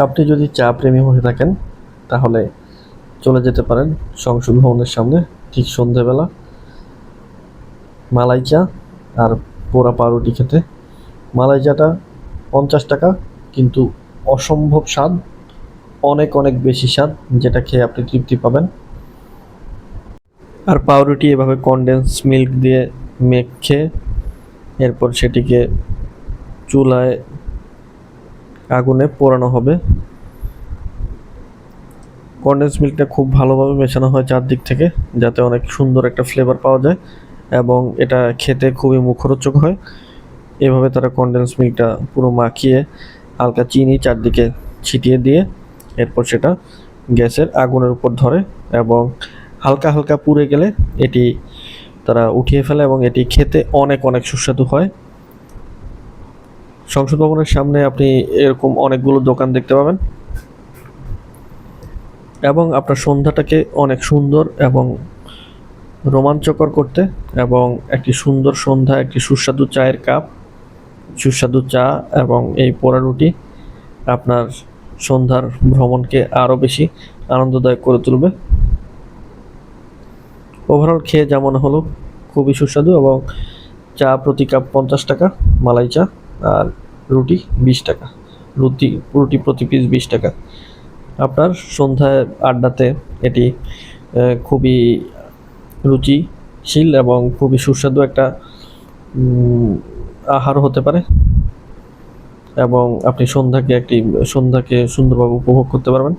আপনি যদি চা প্রেমী হয়ে থাকেন তাহলে চলে যেতে পারেন সংসদ ভবনের সামনে ঠিক সন্ধেবেলা মালাই চা আর পোড়া পাউরুটি খেতে। মালাই চাটা 50 টাকা, কিন্তু অসম্ভব স্বাদ, অনেক অনেক বেশি স্বাদ, যেটা খেয়ে আপনি তৃপ্তি পাবেন। আর পাউরুটি এভাবে কনডেন্স মিল্ক দিয়ে মেখে এরপর সেটিকে চুলায় আগুনে পোড়ানো হবে। কনডেন্স মিল্কটা খুব ভালোভাবে মেশানো হয় চারদিক থেকে, যাতে অনেক সুন্দর একটা ফ্লেভার পাওয়া যায় এবং এটা খেতে খুবই মুখরোচক হয়। এভাবে তারা কনডেন্স মিল্কটা পুরো মাখিয়ে হালকা চিনি চারদিকে ছিটিয়ে দিয়ে এরপর সেটা গ্যাসের আগুনের উপর ধরে এবং হালকা হালকা পুড়ে গেলে এটি তারা উঠিয়ে ফেলে এবং এটি খেতে অনেক অনেক সুস্বাদু হয়। সংসদ ভবনের সামনে আপনি এরকম অনেকগুলো দোকান দেখতে পাবেন এবং আপনার সন্ধ্যাটাকে অনেক সুন্দর এবং রোমাঞ্চকর করতে এবং একটি সুন্দর সন্ধ্যা, একটি সুস্বাদু চায়ের কাপ, সুস্বাদু চা এবং এই পোড়া রুটি আপনার সন্ধ্যার ভ্রমণকে আরও বেশি আনন্দদায়ক করে তুলবে। ওভারঅল খেয়ে যেমন হলো খুবই সুস্বাদু এবং চা প্রতি কাপ 50 টাকা, মালাই চা, আর রুটি 20 টাকা, রুটি রুটি প্রতি পিস 20 টাকা। আপনার সন্ধ্যায় আড্ডাতে এটি খুবই রুচিশীল এবং খুবই সুস্বাদু একটা আহার হতে পারে এবং আপনি সন্ধ্যাকে সুন্দরভাবে উপভোগ করতে পারবেন।